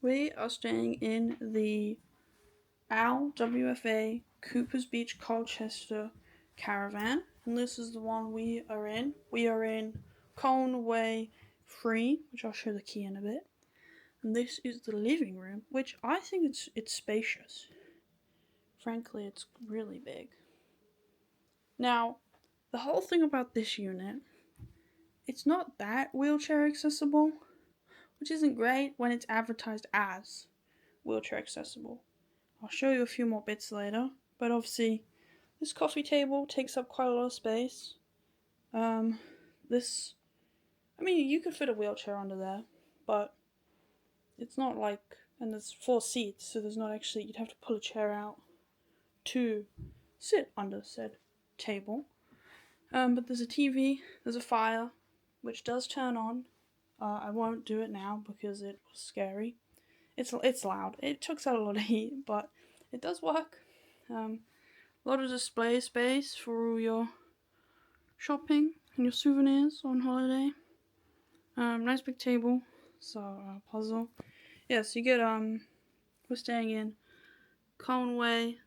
We are staying in the Owl Wfa Cooper's Beach Colchester caravan, and this is the one we are in. We are in Owl 3, which I'll show the key in a bit. And this is the living room, which I think it's spacious. Frankly, it's really big. Now, the whole thing about this unit, it's not that wheelchair accessible, which isn't great when it's advertised as wheelchair accessible. I'll show you a few more bits later, but obviously this coffee table takes up quite a lot of space. You could fit a wheelchair under there, but it's not like, and there's 4 seats, so there's not actually, you'd have to pull a chair out to sit under said table. But there's a TV, there's a fire, which does turn on. I won't do it now because it was scary. It's loud. It takes out a lot of heat, but it does work. A lot of display space for all your shopping and your souvenirs on holiday. Nice big table. So puzzle. Yeah, so you get we're staying in Conway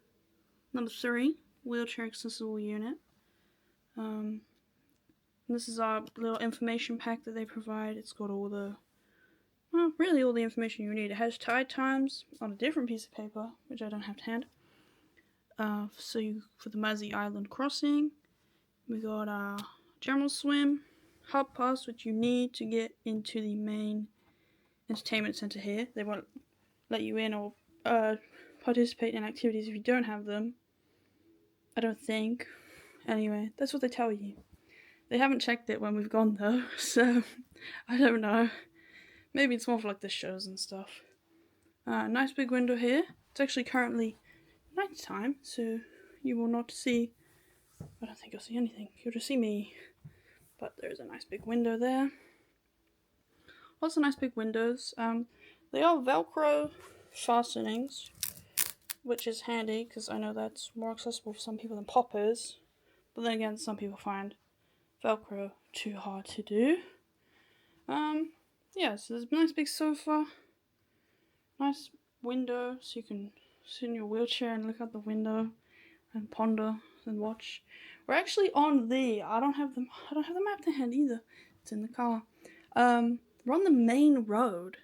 number 3 wheelchair accessible unit. This is our little information pack that they provide. It's got all the information you need. It has tide times on a different piece of paper, which I don't have to hand. For the Mersey Island crossing, we got general swim, hub pass, which you need to get into the main entertainment center here. They won't let you in or participate in activities if you don't have them. I don't think. Anyway, that's what they tell you. They haven't checked it when we've gone though, so I don't know. Maybe it's more for like the shows and stuff. Nice big window here. It's actually currently night time, so you will not see. I don't think you'll see anything. You'll just see me. But there's a nice big window there. Lots of nice big windows. They are Velcro fastenings, which is handy because I know that's more accessible for some people than poppers. But then again, some people find Velcro too hard to do. So there's a nice big sofa, nice window so you can sit in your wheelchair and look out the window and ponder and watch. We're actually on I don't have the map to hand either. It's in the car. We're on the main road,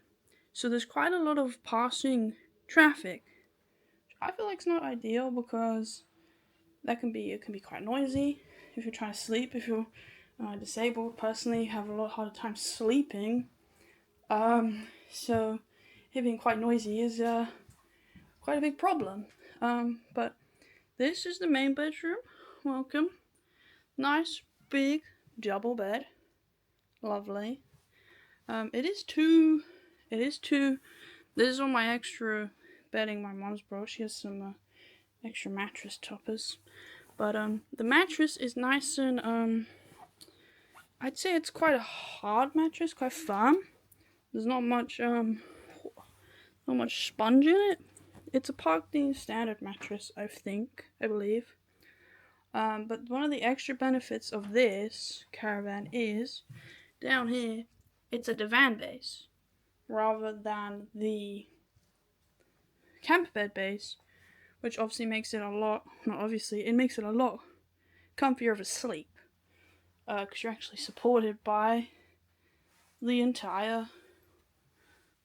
so there's quite a lot of passing traffic. I feel like it's not ideal because it can be quite noisy if you're trying to sleep. If you're disabled, personally, have a lot harder time sleeping. So it being quite noisy is quite a big problem. But this is the main bedroom. Welcome. Nice big double bed. Lovely. It is two. This is all my extra bedding my mom's brought. She has some extra mattress toppers. But the mattress is nice and I'd say it's quite a hard mattress, quite firm. There's not much sponge in it. It's a Parkdean standard mattress, I believe. But one of the extra benefits of this caravan is down here, it's a divan base rather than the camper bed base, which obviously makes it it makes it a lot comfier of a sleep. Because you're actually supported by the entire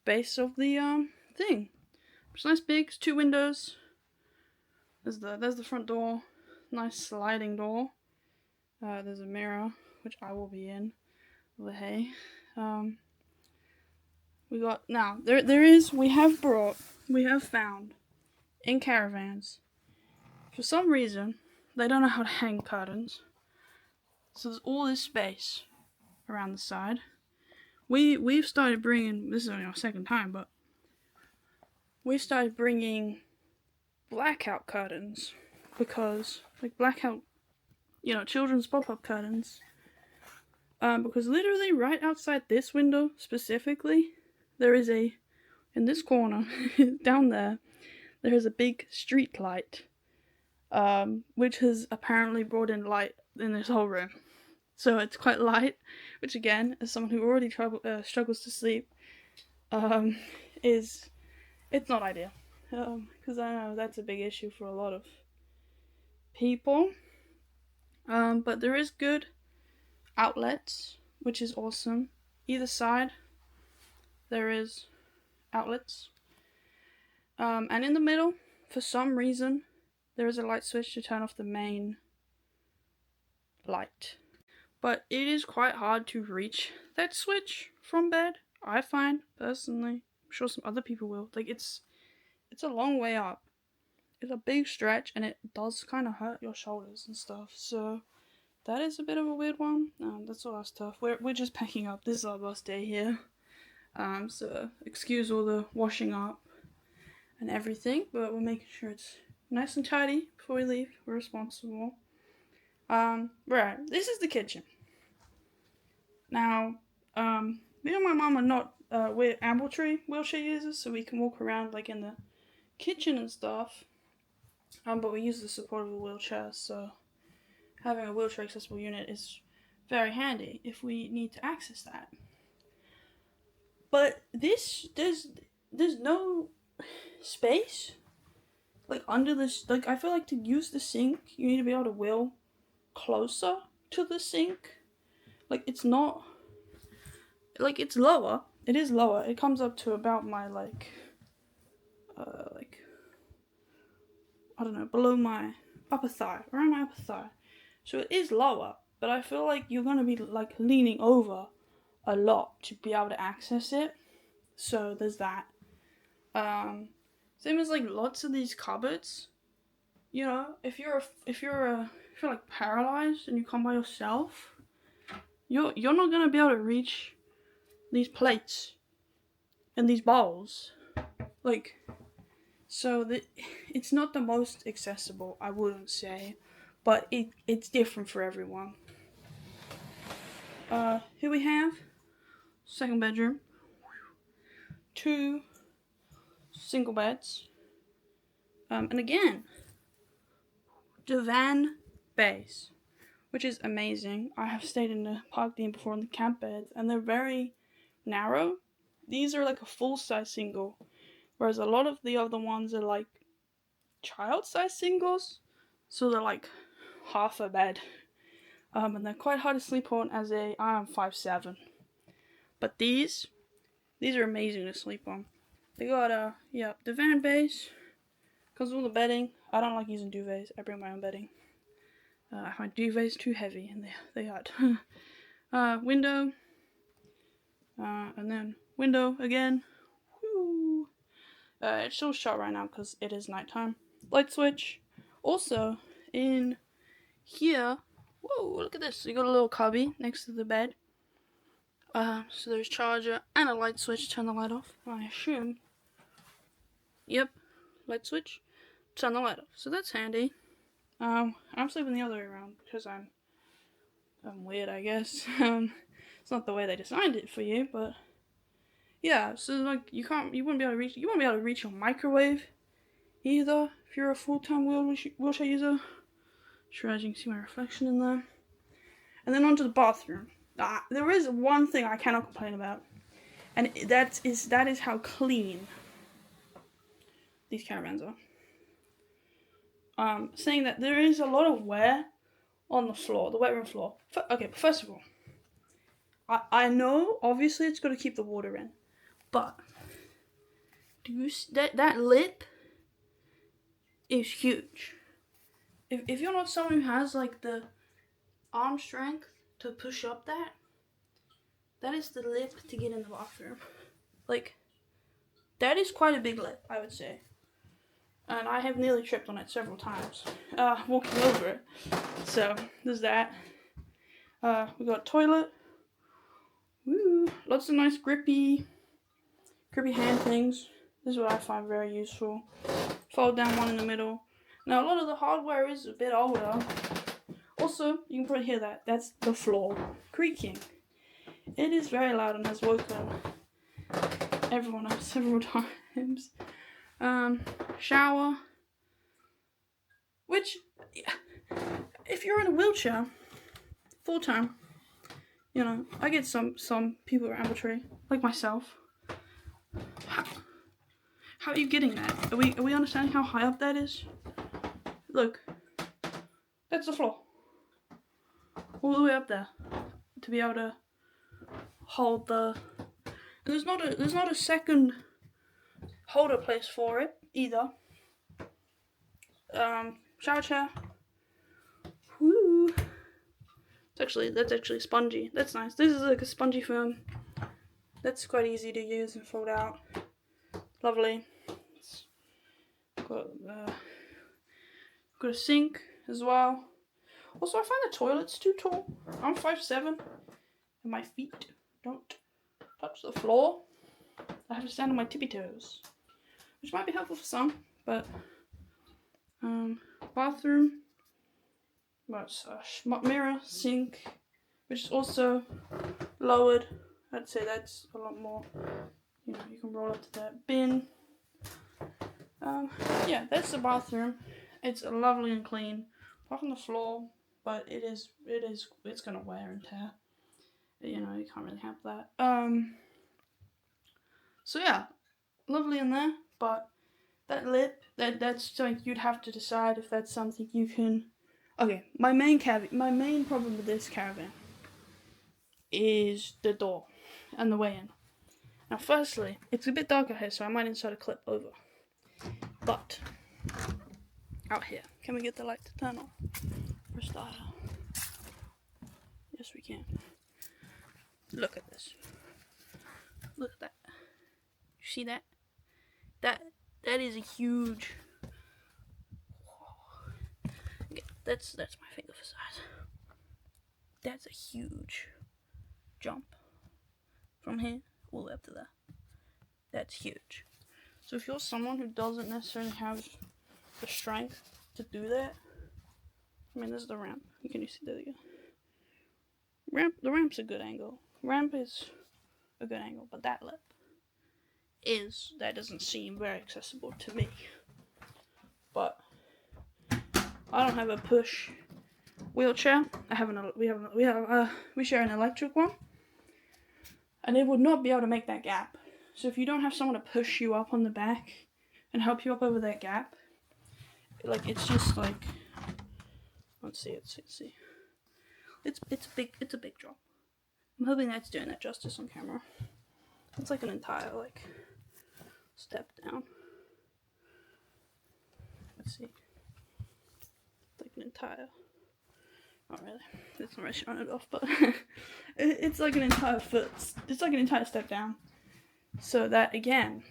base of the thing. It's nice big, 2 windows. There's the front door, nice sliding door. There's a mirror, which I will be in. Hey, we have found in caravans, for some reason they don't know how to hang curtains. So there's all this space around the side. We've started bringing, this is only our second time, but we started bringing blackout curtains because, like blackout, children's pop-up curtains. Because literally right outside this window specifically, there is in this corner, down there is a big street light, which has apparently brought in light in this whole room. So it's quite light, which again, as someone who already struggles to sleep, is it's not ideal. Because I know that's a big issue for a lot of people. But there is good outlets, which is awesome. Either side, there is outlets. And in the middle, for some reason, there is a light switch to turn off the main light. But it is quite hard to reach that switch from bed, I find, personally. I'm sure some other people will. Like, it's a long way up. It's a big stretch, and it does kind of hurt your shoulders and stuff. So that is a bit of a weird one. That's all our stuff. We're just packing up. This is our last day here. So excuse all the washing up and everything, but we're making sure it's nice and tidy before we leave. We're responsible. Right. This is the kitchen. Now, me and my mom are not we're ambulatory wheelchair users, so we can walk around like in the kitchen and stuff. But we use the support of a wheelchair, so having a wheelchair accessible unit is very handy if we need to access that. But there's no space like under this. Like, I feel like to use the sink, you need to be able to wheel closer to the sink. Like, it's not like, it's lower. It is lower. It comes up to about my I don't know, below my upper thigh, around my upper thigh. So it is lower, but I feel like you're gonna be like leaning over a lot to be able to access it. So there's that. Same as like lots of these cupboards. You know, if you're like paralyzed and you come by yourself, you're not gonna be able to reach these plates and these bowls. Like, so it's not the most accessible, I wouldn't say, but it's different for everyone. Here we have second bedroom, 2 single beds, and again, divan bays, which is amazing. I have stayed in the Parkdean before in the camp beds, and they're very narrow. These are like a full-size single, whereas a lot of the other ones are like child-size singles, so they're like half a bed. And they're quite hard to sleep on as I am 5'7". But these are amazing to sleep on. They got divan base, because of all the bedding. I don't like using duvets. I bring my own bedding. I find duvets too heavy, and they hurt. Window, and then window again. Woo. It's still shut right now because it is nighttime. Light switch. Also, in here, whoa, look at this. You got a little cubby next to the bed. So there's charger and a light switch to turn the light off, I assume. Yep, light switch, turn the light off. So that's handy. I'm sleeping the other way around because I'm weird, I guess. It's not the way they designed it for you, but yeah. So like you wouldn't be able to reach your microwave either if you're a full-time wheelchair user. Sure, as you can see my reflection in there. And then onto the bathroom. There is one thing I cannot complain about, and that is how clean these caravans are. Saying that there is a lot of wear on the floor, the wet room floor. Okay, but first of all, I know obviously it's got to keep the water in, but do you that lip is huge. If you're not someone who has like the arm strength to push up that is the lip to get in the bathroom. Like, that is quite a big lip, I would say. And I have nearly tripped on it several times, walking over it. So, there's that. We got toilet. Woo! Lots of nice grippy hand things. This is what I find very useful. Fold down one in the middle. Now, a lot of the hardware is a bit older. Also, you can probably hear that. That's the floor creaking. It is very loud and has woken everyone up several times. Shower. Which, if you're in a wheelchair, full time, you know, I get some people who are ambulatory, like myself, How are you getting that? Are we understanding how high up that is? Look. That's the floor. All the way up there. To be able to hold the... There's not a second holder place for it either. Shower chair. Woo. That's actually spongy. That's nice. This is like a spongy foam. That's quite easy to use and fold out. Lovely. It's got a sink as well. Also, I find the toilet's too tall. I'm 5'7", and my feet don't touch the floor. I have to stand on my tippy toes, which might be helpful for some. But bathroom. What's a mirror, sink, which is also lowered. I'd say that's a lot more. You know, you can roll up to that bin. Yeah, that's the bathroom. It's lovely and clean, apart from the floor, but it's gonna wear and tear. You know, you can't really have that. So yeah, lovely in there, but that lip, that's something you'd have to decide if that's something you can. Okay, my main problem with this caravan is the door and the way in. Now, firstly, it's a bit darker here, so I might insert a clip over. But out here, can we get the light to turn on for starter? Yes, we can. Look at this. Look at that. You see that? That is a huge. Okay, that's my finger for size. That's a huge jump from here all the way up to there. That's huge. So if you're someone who doesn't necessarily have the strength to do that, I mean, this is the ramp. You can see that again. The ramp's a good angle. Ramp is a good angle, but that lip that doesn't seem very accessible to me. But I don't have a push wheelchair. We share an electric one, and it would not be able to make that gap. So if you don't have someone to push you up on the back and help you up over that gap, like it's just like, let's see. It's a big drop. I'm hoping that's doing that justice on camera. It's like an entire step down. Let's see. Like an entire. Not really. It's not really showing it off, but it's like an entire foot. It's like an entire step down. So that again,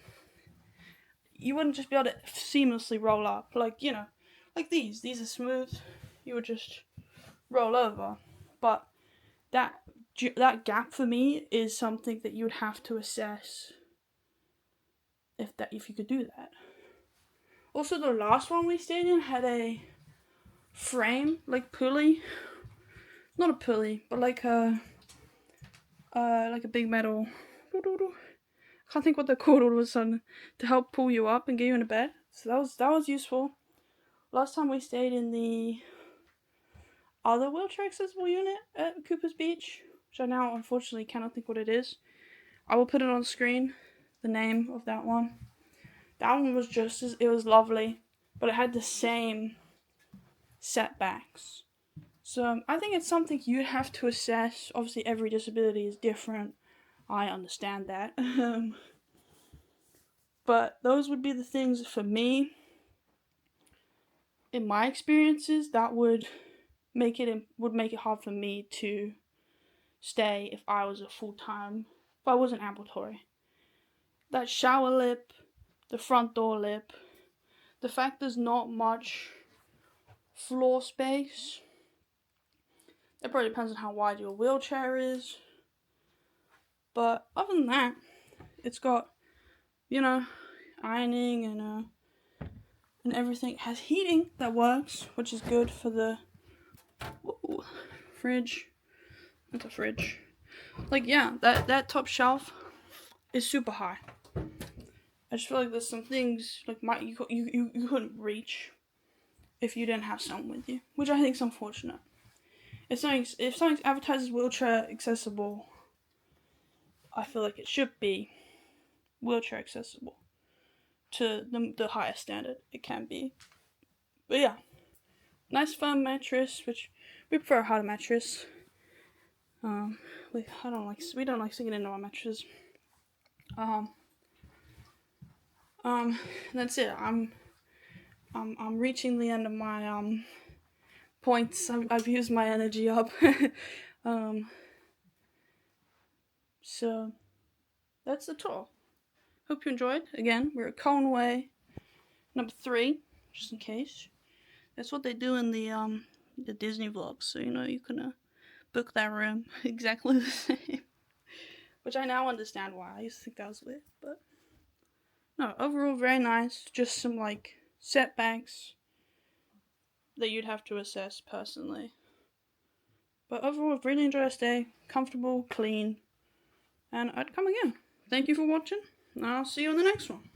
you wouldn't just be able to seamlessly roll up like these. These are smooth. You would just roll over, but that gap for me is something that you would have to assess if you could do that. Also, the last one we stayed in had a frame, like pulley, not a pulley, but like a big metal. I can't think what they're called all of a sudden, to help pull you up and get you in a bed. So that was useful. Last time we stayed in the other wheelchair accessible unit at Cooper's Beach, which I now unfortunately cannot think what it is. I will put it on screen, the name of that one. That one was it was lovely, but it had the same setbacks. So I think it's something you'd have to assess. Obviously every disability is different. I understand that. But those would be the things for me. In my experiences, that would make it hard for me to stay if I was if I wasn't ambulatory. That shower lip, the front door lip, the fact there's not much floor space. It probably depends on how wide your wheelchair is. But other than that, it's got, ironing and everything. It has heating that works, which is good for the fridge. It's a fridge. Like, yeah, that top shelf is super high. I just feel like there's some things like you couldn't reach if you didn't have someone with you, which I think is unfortunate. If something advertises wheelchair accessible, I feel like it should be wheelchair accessible. to the highest standard it can be. But yeah, nice firm mattress, which we prefer a hard mattress. We don't like sinking into our mattresses. That's it. I'm reaching the end of my points. I've used my energy up. So that's the tour. Hope you enjoyed. Again, we're at Owl Wfa number 3, just in case. That's what they do in the Disney vlogs, so you can book that room exactly the same. Which I now understand why. I used to think that was weird, but no, overall very nice. Just some setbacks that you'd have to assess personally. But overall, really enjoyed our stay. Comfortable, clean, and I'd come again. Thank you for watching, and I'll see you in the next one.